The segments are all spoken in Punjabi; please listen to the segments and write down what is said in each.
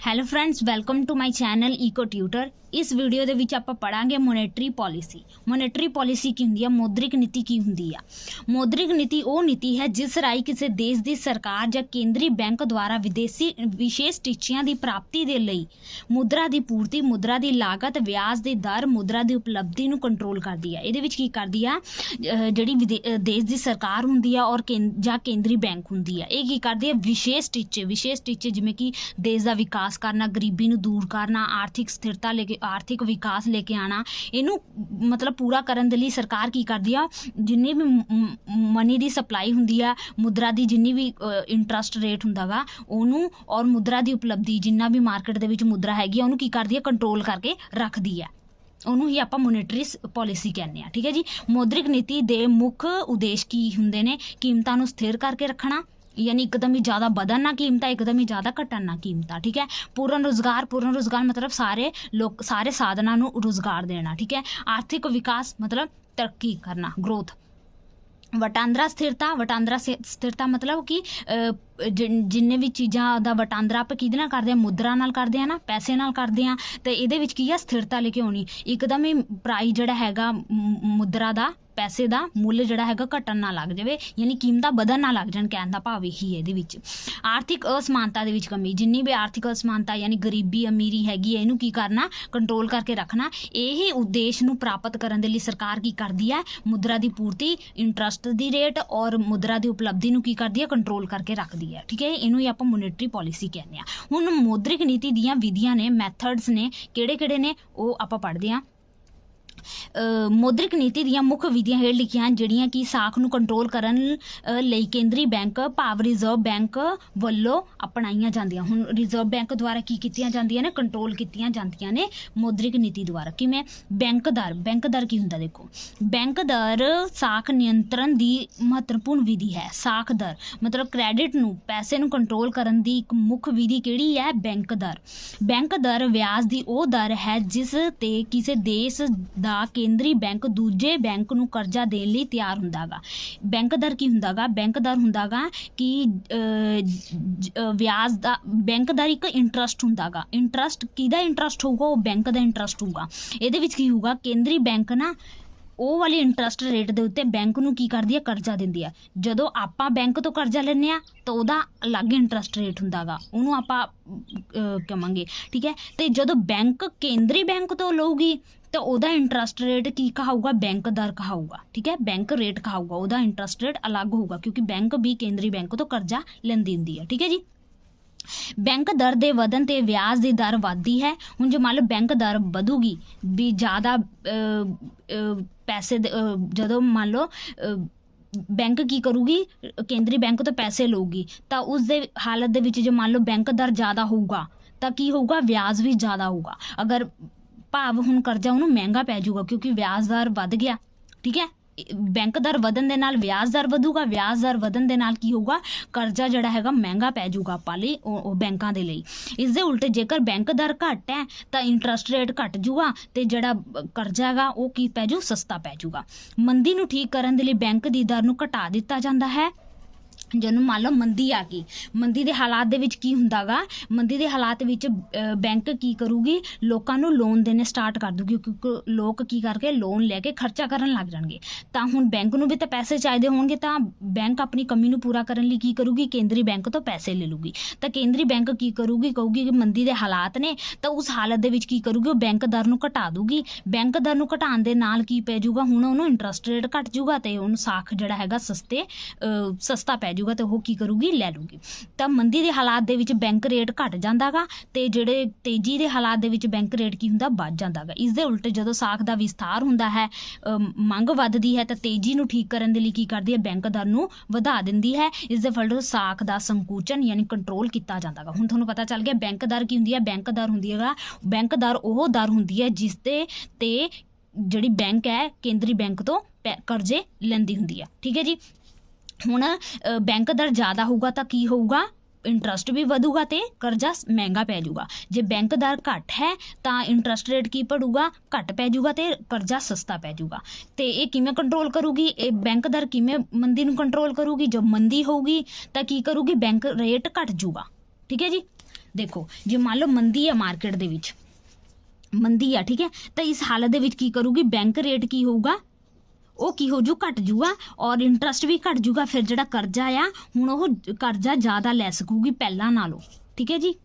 Hello friends, welcome to my channel Eco Tutor. ਇਸ ਵੀਡੀਓ ਦੇ ਵਿੱਚ ਆਪਾਂ ਪੜਾਂਗੇ ਮੋਨੇਟਰੀ ਪਾਲਿਸੀ। ਮੋਨੇਟਰੀ ਪਾਲਿਸੀ ਕੀ ਹੁੰਦੀ ਆ, ਮੌਦਰਿਕ ਨੀਤੀ ਕੀ ਹੁੰਦੀ ਆ। ਮੌਦਰਿਕ ਨੀਤੀ ਉਹ ਨੀਤੀ ਹੈ ਜਿਸ ਰਾਹੀਂ ਕਿਸੇ ਦੇਸ਼ ਦੀ ਸਰਕਾਰ ਜਾਂ ਕੇਂਦਰੀ ਬੈਂਕ ਦੁਆਰਾ ਵਿਦੇਸ਼ੀ ਵਿਸ਼ੇਸ਼ ਟੀਚਿਆਂ ਦੀ ਪ੍ਰਾਪਤੀ ਦੇ ਲਈ ਮੁਦਰਾ ਦੀ ਪੂਰਤੀ, ਮੁਦਰਾ ਦੀ ਲਾਗਤ, ਵਿਆਜ ਦੀ ਦਰ, ਮੁਦਰਾ ਦੀ ਉਪਲਬਧੀ ਨੂੰ ਕੰਟਰੋਲ ਕਰਦੀ ਆ। ਇਹਦੇ ਵਿੱਚ ਕੀ ਕਰਦੀ ਆ, ਜਿਹੜੀ ਦੇਸ਼ ਦੀ ਸਰਕਾਰ ਹੁੰਦੀ ਆ ਔਰ ਜਾਂ ਕੇਂਦਰੀ ਬੈਂਕ ਹੁੰਦੀ ਆ, ਇਹ ਕੀ ਕਰਦੀ ਆ, ਵਿਸ਼ੇਸ਼ ਟੀਚੇ ਜਿਵੇਂ ਕਿ ਦੇਸ਼ ਦਾ ਵਿਕਾਸ ਕਰਨਾ, ਗਰੀਬੀ ਨੂੰ ਦੂਰ ਕਰਨਾ, ਆਰਥਿਕ ਸਥਿਰਤਾ ਲੈ ਕੇ ਆਰਥਿਕ ਵਿਕਾਸ ਲੈ ਕੇ ਆਉਣਾ, ਇਹਨੂੰ ਮਤਲਬ ਪੂਰਾ ਕਰਨ ਦੇ ਲਈ ਸਰਕਾਰ ਕੀ ਕਰਦੀ ਆ, ਜਿੰਨੀ ਵੀ ਮਨੀ ਦੀ ਸਪਲਾਈ ਹੁੰਦੀ ਆ, ਮੁਦਰਾ ਦੀ ਜਿੰਨੀ ਵੀ ਇੰਟਰਸਟ ਰੇਟ ਹੁੰਦਾ ਗਾ ਉਹਨੂੰ, ਔਰ ਮੁਦਰਾ ਦੀ ਉਪਲਬਧੀ ਜਿੰਨਾ ਵੀ ਮਾਰਕੀਟ ਦੇ ਵਿੱਚ ਮੁਦਰਾ ਹੈਗੀ ਆ ਉਹਨੂੰ ਕੀ ਕਰਦੀ ਆ, ਕੰਟਰੋਲ ਕਰਕੇ ਰੱਖਦੀ ਆ। ਉਹਨੂੰ ਹੀ ਆਪਾਂ ਮੋਨੇਟਰੀ ਪਾਲਿਸੀ ਕਹਿੰਦੇ ਆ। ਠੀਕ ਹੈ ਜੀ। ਮੌਦਰਿਕ ਨੀਤੀ ਦੇ ਮੁੱਖ ਉਦੇਸ਼ ਕੀ ਹੁੰਦੇ ਨੇ? ਕੀਮਤਾਂ ਨੂੰ ਸਥਿਰ ਕਰਕੇ ਰੱਖਣਾ, यानी एकदम ही ज़्यादा बढ़न ना कीमत, एकदम ही ज़्यादा घटन ना कीमत। ठीक है। पूर्ण रोजगार मतलब सारे साधनों नूं रोजगार देना। ठीक है। आर्थिक विकास मतलब तरक्की करना, ग्रोथ। वटांदरा स्थिरता मतलब कि जिन्ने भी चीज़ां दा वटांदरा आप किहदे नाल करदे आ, मुद्रा नाल करदे आ ना, पैसे नाल करदे आ, ते इहदे विच की आ, स्थिरता लेके आउणी। एकदम ही प्राइस जिहड़ा हैगा मुद्रा दा, पैसे का मुੱਲ ਜਿਹੜਾ ਹੈਗਾ ਘਟਣ ਨਾ ਲੱਗ ਜਾਵੇ, ਯਾਨੀ ਕੀਮਤਾਂ ਵਧਣ ਨਾ ਲੱਗ ਜਾਣ, ਕਹਿਣ ਦਾ ਭਾਵ ਇਹੀ ਹੈ ਇਹਦੇ ਵਿੱਚ। ਆਰਥਿਕ ਅਸਮਾਨਤਾ ਦੇ ਵਿੱਚ ਕਮੀ, ਜਿੰਨੀ ਵੀ ਆਰਥਿਕ ਅਸਮਾਨਤਾ ਯਾਨੀ ਗਰੀਬੀ ਅਮੀਰੀ ਹੈਗੀ ਹੈ, ਇਹਨੂੰ ਕੀ ਕਰਨਾ, ਕੰਟਰੋਲ ਕਰਕੇ ਰੱਖਣਾ। ਇਹ ਉਦੇਸ਼ ਨੂੰ ਪ੍ਰਾਪਤ ਕਰਨ ਦੇ ਲਈ ਸਰਕਾਰ ਕੀ ਕਰਦੀ ਹੈ, ਮੁਦਰਾ ਦੀ ਪੂਰਤੀ, ਇੰਟਰਸਟ ਦੀ ਰੇਟ ਔਰ ਮੁਦਰਾ ਦੀ ਉਪਲਬਧੀ ਨੂੰ ਕੀ ਕਰਦੀ ਹੈ, ਕੰਟਰੋਲ ਕਰਕੇ ਰੱਖਦੀ ਹੈ। ਠੀਕ ਹੈ। ਇਹਨੂੰ ਹੀ ਆਪਾਂ ਮੋਨੇਟਰੀ ਪਾਲਿਸੀ ਕਹਿੰਦੇ ਆ। ਹੁਣ ਮੌਦਰਿਕ ਨੀਤੀ ਦੀਆਂ ਵਿਧੀਆਂ ਨੇ, ਮੈਥਡਸ ਨੇ, ਕਿਹੜੇ ਨੇ ਉਹ ਆਪਾਂ ਪੜ੍ਹਦੇ ਹਾਂ। ਮੌਦਰਿਕ ਨੀਤੀ ਦੀਆਂ ਮੁੱਖ ਵਿਧੀਆਂ ਹੇਠ ਲਿਖੀਆਂ ਹਨ, ਜਿਹੜੀਆਂ ਕਿ ਸਾਖ ਨੂੰ ਕੰਟਰੋਲ ਕਰਨ ਲਈ ਕੇਂਦਰੀ ਬੈਂਕ ਭਾਵ ਰਿਜ਼ਰਵ ਬੈਂਕ ਵੱਲੋਂ ਅਪਣਾਈਆਂ ਜਾਂਦੀਆਂ। ਹੁਣ ਰਿਜ਼ਰਵ ਬੈਂਕ ਦੁਆਰਾ ਕੀ ਕੀਤੀਆਂ ਜਾਂਦੀਆਂ ਨੇ, ਕੰਟਰੋਲ ਕੀਤੀਆਂ ਜਾਂਦੀਆਂ ਨੇ ਮੌਦਰਿਕ ਨੀਤੀ ਦੁਆਰਾ। ਕਿਵੇਂ? ਬੈਂਕ ਦਰ ਕੀ ਹੁੰਦਾ? ਦੇਖੋ, ਬੈਂਕ ਦਰ ਸਾਖ ਨਿਯੰਤਰਣ ਦੀ ਮਹੱਤਵਪੂਰਨ ਵਿਧੀ ਹੈ। ਸਾਖ ਦਰ ਮਤਲਬ ਕ੍ਰੈਡਿਟ ਨੂੰ, ਪੈਸੇ ਨੂੰ ਕੰਟਰੋਲ ਕਰਨ ਦੀ ਇੱਕ ਮੁੱਖ ਵਿਧੀ ਕਿਹੜੀ ਹੈ? ਬੈਂਕ ਦਰ। ਬੈਂਕ ਦਰ ਵਿਆਜ ਦੀ ਉਹ ਦਰ ਹੈ ਜਿਸ ਤੇ ਕਿਸੇ ਦੇਸ਼ ਦਾ ਕੇਂਦਰੀ ਬੈਂਕ ਦੂਜੇ ਬੈਂਕ ਨੂੰ ਕਰਜ਼ਾ ਦੇਣ ਲਈ ਤਿਆਰ ਹੁੰਦਾ ਗਾ। ਬੈਂਕ ਦਰ ਕੀ ਹੁੰਦਾ ਗਾ? ਬੈਂਕ ਦਰ ਹੁੰਦਾ ਗਾ ਕਿ ਵਿਆਜ ਦਾ, ਬੈਂਕ ਦਰ ਇੱਕ ਇੰਟਰਸਟ ਹੁੰਦਾ ਗਾ। ਇੰਟਰਸਟ ਕਿਹਦਾ ਇੰਟਰਸਟ ਹੋਊਗਾ? ਉਹ ਬੈਂਕ ਦਾ ਇੰਟਰਸਟ ਹੋਊਗਾ। ਇਹਦੇ ਵਿੱਚ ਕੀ ਹੋਊਗਾ, ਕੇਂਦਰੀ ਬੈਂਕ ਨਾ ਉਹ ਵਾਲੀ ਇੰਟਰਸਟ ਰੇਟ ਦੇ ਉੱਤੇ ਬੈਂਕ ਨੂੰ ਕੀ ਕਰਦੀ ਹੈ, ਕਰਜ਼ਾ ਦਿੰਦੀ ਆ। ਜਦੋਂ ਆਪਾਂ ਬੈਂਕ ਤੋਂ ਕਰਜ਼ਾ ਲੈਂਦੇ ਆ ਤਾਂ ਉਹਦਾ ਅਲੱਗ ਇੰਟਰਸਟ ਰੇਟ ਹੁੰਦਾ ਗਾ, ਉਹਨੂੰ ਆਪਾਂ ਕਵਾਂਗੇ। ਠੀਕ ਹੈ। ਤੇ ਜਦੋਂ ਬੈਂਕ ਕੇਂਦਰੀ ਬੈਂਕ ਤੋਂ ਲਊਗੀ ਤਾਂ ਉਹਦਾ ਇੰਟਰਸਟ ਰੇਟ ਕੀ ਕਹਾਊਗਾ? ਬੈਂਕ ਦਰ ਕਹਾਊਗਾ। ਠੀਕ ਹੈ। ਬੈਂਕ ਰੇਟ ਕਹਾਊਗਾ, ਉਹਦਾ ਇੰਟਰਸਟ ਰੇਟ ਅਲੱਗ ਹੋਊਗਾ, ਕਿਉਂਕਿ ਬੈਂਕ ਵੀ ਕੇਂਦਰੀ ਬੈਂਕ ਤੋਂ ਕਰਜ਼ਾ ਲੈਂਦੀ ਹੁੰਦੀ ਹੈ। ਠੀਕ ਹੈ ਜੀ। ਬੈਂਕ ਦਰ ਦੇ ਵਧਣ ਤੇ ਵਿਆਜ ਦੀ ਦਰ ਵੱਧਦੀ ਹੈ। ਹੁਣ ਜੇ ਮੰਨ ਲਓ ਬੈਂਕ ਦਰ ਵਧੂਗੀ ਵੀ ਜ਼ਿਆਦਾ ਪੈਸੇ ਜਦੋਂ ਮੰਨ ਲਓ ਬੈਂਕ ਕੀ ਕਰੂਗੀ, ਕੇਂਦਰੀ ਬੈਂਕ ਤੋਂ ਪੈਸੇ ਲਊਗੀ, ਤਾਂ ਉਸ ਦੇ ਹਾਲਤ ਦੇ ਵਿੱਚ ਜੇ ਮੰਨ ਲਓ ਬੈਂਕ ਦਰ ਜ਼ਿਆਦਾ ਹੋਊਗਾ ਤਾਂ ਕੀ ਹੋਊਗਾ, ਵਿਆਜ ਵੀ ਜ਼ਿਆਦਾ ਹੋਊਗਾ। ਅਗਰ ਭਾਵ ਹੁਣ ਕਰਜ਼ਾ ਉਹਨੂੰ ਮਹਿੰਗਾ ਪੈ ਜਾਊਗਾ ਕਿਉਂਕਿ ਵਿਆਜ ਦਰ ਵੱਧ ਗਿਆ। ਠੀਕ ਹੈ। ਬੈਂਕ ਦਰ ਵਧਣ ਦੇ ਨਾਲ ਵਿਆਜ ਦਰ ਵਧੂਗਾ, ਵਿਆਜ ਦਰ ਵਧਣ ਦੇ ਨਾਲ ਕੀ ਹੋਊਗਾ, ਕਰਜ਼ਾ ਜਿਹੜਾ ਹੈਗਾ ਮਹਿੰਗਾ ਪੈ ਜਾਊਗਾ ਆਪਾਂ ਲਈ, ਉਹ ਬੈਂਕਾਂ ਦੇ ਲਈ। ਇਸ ਦੇ ਉਲਟ ਜੇਕਰ ਬੈਂਕ ਦਰ ਘੱਟ ਹੈ ਤਾਂ ਇੰਟਰਸਟ ਰੇਟ ਘੱਟ ਜੂਗਾ ਤੇ ਜਿਹੜਾ ਕਰਜ਼ਾ ਹੈਗਾ ਉਹ ਕੀ ਪੈ ਜੂ, ਸਸਤਾ ਪੈ ਜੂਗਾ। ਮੰਦੀ ਨੂੰ ਠੀਕ ਕਰਨ ਦੇ ਲਈ ਬੈਂਕ ਦੀ ਦਰ ਨੂੰ ਘਟਾ ਦਿੱਤਾ ਜਾਂਦਾ ਹੈ। ਜਦੋਂ ਮੰਨ ਲਓ ਮੰਦੀ ਆ ਗਈ, ਮੰਦੀ ਦੇ ਹਾਲਾਤ ਦੇ ਵਿੱਚ ਕੀ ਹੁੰਦਾ ਗਾ, ਮੰਦੀ ਦੇ ਹਾਲਾਤ ਵਿੱਚ ਬੈਂਕ ਕੀ ਕਰੂਗੀ, ਲੋਕਾਂ ਨੂੰ ਲੋਨ ਦੇਣੇ ਸਟਾਰਟ ਕਰ ਦੂਗੀ, ਕਿਉਂਕਿ ਲੋਕ ਕੀ ਕਰਕੇ ਲੋਨ ਲੈ ਕੇ ਖਰਚਾ ਕਰਨ ਲੱਗ ਜਾਣਗੇ। ਤਾਂ ਹੁਣ ਬੈਂਕ ਨੂੰ ਵੀ ਤਾਂ ਪੈਸੇ ਚਾਹੀਦੇ ਹੋਣਗੇ, ਤਾਂ ਬੈਂਕ ਆਪਣੀ ਕਮੀ ਨੂੰ ਪੂਰਾ ਕਰਨ ਲਈ ਕੀ ਕਰੂਗੀ, ਕੇਂਦਰੀ ਬੈਂਕ ਤੋਂ ਪੈਸੇ ਲੈ ਲੂਗੀ। ਤਾਂ ਕੇਂਦਰੀ ਬੈਂਕ ਕੀ ਕਰੂਗੀ, ਕਹੂਗੀ ਕਿ ਮੰਦੀ ਦੇ ਹਾਲਾਤ ਨੇ, ਤਾਂ ਉਸ ਹਾਲਤ ਦੇ ਵਿੱਚ ਕੀ ਕਰੂਗੀ, ਉਹ ਬੈਂਕ ਦਰ ਨੂੰ ਘਟਾ ਦੂਗੀ। ਬੈਂਕ ਦਰ ਨੂੰ ਘਟਾਉਣ ਦੇ ਨਾਲ ਕੀ ਪੈ ਜਾਊਗਾ, ਹੁਣ ਉਹਨੂੰ ਇੰਟਰਸਟ ਰੇਟ ਘੱਟ ਜੂਗਾ ਤੇ ਉਹਨੂੰ ਸਾਖ ਜਿਹੜਾ ਹੈਗਾ ਸਸਤਾ ਪੈ ਜੂਗਾ ਤੇ ਉਹ ਕੀ ਕਰੂਗੀ, ਲੈ ਲੂਗੀ। ਤਾਂ ਮੰਦੀ ਦੇ ਹਾਲਾਤ ਦੇ ਵਿੱਚ ਬੈਂਕ ਰੇਟ ਘਟ ਜਾਂਦਾ ਗਾ ਤੇ ਜਿਹੜੇ ਤੇਜ਼ੀ ਦੇ ਹਾਲਾਤ ਦੇ ਵਿੱਚ ਬੈਂਕ ਰੇਟ ਕੀ ਹੁੰਦਾ, ਵੱਧ ਜਾਂਦਾ ਗਾ। ਇਸ ਦੇ ਉਲਟ ਜਦੋਂ ਸਾਖ ਦਾ ਵਿਸਥਾਰ ਹੁੰਦਾ ਹੈ, ਮੰਗ ਵੱਧਦੀ ਹੈ, ਤਾਂ ਤੇਜ਼ੀ ਨੂੰ ਠੀਕ ਕਰਨ ਦੇ ਲਈ ਕੀ ਕਰਦੀ ਹੈ, ਬੈਂਕ ਦਰ ਨੂੰ ਵਧਾ ਦਿੰਦੀ ਹੈ। ਇਸ ਦੇ ਫਲ ਸਾਖ ਦਾ ਸੰਕੁਚਨ ਯਾਨੀ ਕੰਟਰੋਲ ਕੀਤਾ ਜਾਂਦਾ ਗਾ। ਹੁਣ ਤੁਹਾਨੂੰ ਪਤਾ ਚੱਲ ਗਿਆ ਬੈਂਕ ਦਰ ਕੀ ਹੁੰਦੀ ਹੈ। ਬੈਂਕ ਦਰ ਹੁੰਦੀ ਹੈਗਾ, ਬੈਂਕ ਦਰ ਉਹ ਦਰ ਹੁੰਦੀ ਹੈ ਜਿਸ ਤੇ ਜਿਹੜੀ ਬੈਂਕ ਹੈ ਕੇਂਦਰੀ ਬੈਂਕ ਤੋਂ ਕਰਜ਼ੇ ਲੈਂਦੀ ਹੁੰਦੀ ਹੈ। ਠੀਕ ਹੈ ਜੀ। ਹੁਣ ਬੈਂਕ ਦਰ ਜ਼ਿਆਦਾ ਹੋਊਗਾ ਤਾਂ ਕੀ ਹੋਊਗਾ, ਇੰਟਰਸਟ ਵੀ ਵਧੂਗਾ ਤੇ ਕਰਜ਼ਾ ਮਹਿੰਗਾ ਪੈ ਜਾਊਗਾ। ਜੇ ਬੈਂਕ ਦਰ ਘੱਟ ਹੈ ਤਾਂ ਇੰਟਰਸਟ ਰੇਟ ਕੀ ਪੜੂਗਾ, ਘੱਟ ਪੈ ਜਾਊਗਾ ਤੇ ਕਰਜ਼ਾ ਸਸਤਾ ਪੈ ਜਾਊਗਾ। ਤੇ ਇਹ ਕਿਵੇਂ ਕੰਟਰੋਲ ਕਰੂਗੀ, ਇਹ ਬੈਂਕ ਦਰ ਕਿਵੇਂ ਮੰਦੀ ਨੂੰ ਕੰਟਰੋਲ ਕਰੂਗੀ? ਜਦ ਮੰਦੀ ਹੋਊਗੀ ਤਾਂ ਕੀ ਕਰੂਗੀ, ਬੈਂਕ ਰੇਟ ਘੱਟ ਜਾਊਗਾ। ਠੀਕ ਹੈ ਜੀ। देखो जे मान लो मंदी है मार्केट दे विच, मंदी आ ठीक है, तो इस हालत दे विच की करूगी बैंक रेट की होगा ਉਹ ਕੀ ਹੋ ਜੂ ਘਟ ਜੂਗਾ ਔਰ ਇੰਟਰਸਟ ਵੀ ਘਟ ਜੂਗਾ। ਫਿਰ ਜਿਹੜਾ ਕਰਜ਼ਾ ਆ ਹੁਣ ਉਹ ਕਰਜ਼ਾ ਜ਼ਿਆਦਾ ਲੈ ਸਕੂਗੀ ਪਹਿਲਾਂ ਨਾਲੋਂ, ਠੀਕ ਹੈ ਜੀ,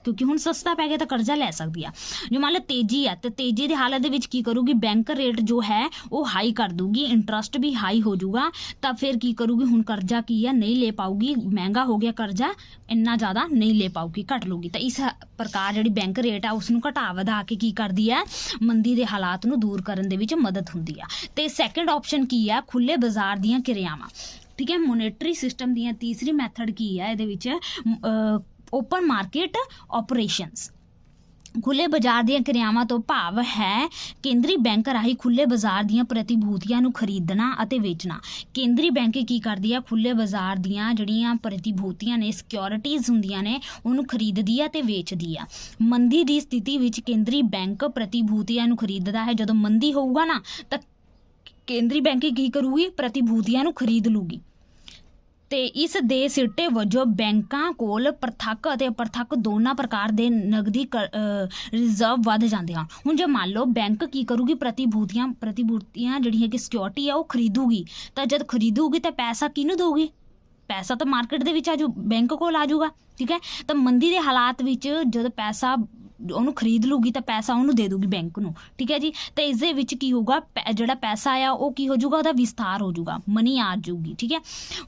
ਕਿਉਂਕਿ ਹੁਣ ਸਸਤਾ ਪੈ ਗਿਆ ਤਾਂ ਕਰਜ਼ਾ ਲੈ ਸਕਦੀ ਆ। ਜੋ ਮੰਨ ਲਓ ਤੇਜ਼ੀ ਆ ਤੇ ਤੇਜ਼ੀ ਦੀ ਹਾਲਤ ਦੇ ਵਿੱਚ ਕੀ ਕਰੂਗੀ ਬੈਂਕ ਰੇਟ ਜੋ ਹੈ ਉਹ ਹਾਈ ਕਰ ਦੂਗੀ, ਇੰਟਰਸਟ ਵੀ ਹਾਈ ਹੋ ਜਾਊਗਾ, ਤਾਂ ਫਿਰ ਕੀ ਕਰੂਗੀ ਹੁਣ ਕਰਜ਼ਾ ਕੀ ਆ ਨਹੀਂ ਲੈ ਪਾਊਗੀ, ਮਹਿੰਗਾ ਹੋ ਗਿਆ ਕਰਜ਼ਾ, ਇੰਨਾ ਜ਼ਿਆਦਾ ਨਹੀਂ ਲੈ ਪਾਊਗੀ, ਘਟ ਲੂਗੀ। ਤਾਂ ਇਸ ਪ੍ਰਕਾਰ ਜਿਹੜੀ ਬੈਂਕ ਰੇਟ ਆ ਉਸ ਨੂੰ ਘਟਾ ਵਧਾ ਕੇ ਕੀ ਕਰਦੀ ਹੈ ਮੰਦੀ ਦੇ ਹਾਲਾਤ ਨੂੰ ਦੂਰ ਕਰਨ ਦੇ ਵਿੱਚ ਮਦਦ ਹੁੰਦੀ ਆ। ਤੇ ਸੈਕੰਡ ਆਪਸ਼ਨ ਕੀ ਆ ਖੁੱਲੇ ਬਾਜ਼ਾਰ ਦੀਆਂ ਕਿਰਿਆਵਾਂ, ਠੀਕ ਹੈ। ਮੋਨੇਟਰੀ ਸਿਸਟਮ ਦੀਆਂ ਤੀਸਰੀ ਮੈਥਡ ਕੀ ਆ ਇਹਦੇ ਵਿੱਚ ਓਪਨ ਮਾਰਕੀਟ ਆਪਰੇਸ਼ਨਸ। ਖੁੱਲੇ ਬਾਜ਼ਾਰ ਦੀਆਂ ਕਿਰਿਆਵਾਂ ਤੋਂ ਭਾਵ ਹੈ ਕੇਂਦਰੀ ਬੈਂਕ ਰਾਹੀਂ ਖੁੱਲੇ ਬਾਜ਼ਾਰ ਦੀਆਂ ਪ੍ਰਤੀਭੂਤੀਆਂ ਨੂੰ ਖਰੀਦਣਾ ਅਤੇ ਵੇਚਣਾ। ਕੇਂਦਰੀ ਬੈਂਕ ਕੀ ਕਰਦੀ ਆ ਖੁੱਲੇ ਬਾਜ਼ਾਰ ਦੀਆਂ ਜਿਹੜੀਆਂ ਪ੍ਰਤੀਭੂਤੀਆਂ ਨੇ ਸਿਕਿਉਰਿਟੀਜ਼ ਹੁੰਦੀਆਂ ਨੇ ਉਹਨੂੰ ਖਰੀਦਦੀ ਆ ਤੇ ਵੇਚਦੀ ਆ। ਮੰਦੀ ਦੀ ਸਥਿਤੀ ਵਿੱਚ ਕੇਂਦਰੀ ਬੈਂਕ ਪ੍ਰਤੀਭੂਤੀਆਂ ਨੂੰ ਖਰੀਦਦਾ ਹੈ। ਜਦੋਂ ਮੰਦੀ ਹੋਊਗਾ ਨਾ ਤਾਂ ਕੇਂਦਰੀ ਬੈਂਕ ਕੀ ਕਰੂਗੀ ਪ੍ਰਤੀਭੂਤੀਆਂ ਨੂੰ ਖਰੀਦ ਲੂਗੀ। ਤੇ ਇਸ ਦੇ ਸਿੱਟੇ ਵਜੋਂ ਬੈਂਕਾਂ ਕੋਲ ਪ੍ਰਤੱਖ ਅਤੇ ਅਪ੍ਰਤੱਖ ਦੋਨਾਂ ਪ੍ਰਕਾਰ ਦੇ ਨਗਦੀ ਰਿਜ਼ਰਵ ਵੱਧ ਜਾਂਦੇ ਹਨ। ਹੁਣ ਜੇ ਮੰਨ ਲਓ ਬੈਂਕ ਕੀ ਕਰੂਗੀ ਪ੍ਰਤੀਭੂਤੀਆਂ ਜਿਹੜੀਆਂ ਕਿ ਸਿਕਿਉਰਿਟੀ ਆ ਉਹ ਖਰੀਦੂਗੀ, ਤਾਂ ਜਦ ਖਰੀਦੂਗੀ ਤਾਂ ਪੈਸਾ ਕਿਹਨੂੰ ਦਊਗੀ, ਪੈਸਾ ਤਾਂ ਮਾਰਕੀਟ ਦੇ ਵਿੱਚ ਆਜੂ ਬੈਂਕ ਕੋਲ ਆ ਜਾਊਗਾ, ਠੀਕ ਹੈ। ਤਾਂ ਮੰਦੀ ਦੇ ਹਾਲਾਤ ਵਿੱਚ ਜਦ ਪੈਸਾ ਉਹਨੂੰ ਖਰੀਦ ਲੂਗੀ ਤਾਂ ਪੈਸਾ ਉਹਨੂੰ ਦੇ ਦੂਗੀ ਬੈਂਕ ਨੂੰ, ਠੀਕ ਹੈ ਜੀ। ਤੇ ਇਸ ਦੇ ਵਿੱਚ ਕੀ ਹੋਊਗਾ ਜਿਹੜਾ ਪੈਸਾ ਆ ਉਹ ਕੀ ਹੋ ਜਾਊਗਾ ਉਹਦਾ ਵਿਸਥਾਰ ਹੋ ਜਾਊਗਾ, ਮਨੀ ਆ ਜਾਊਗੀ, ਠੀਕ ਹੈ।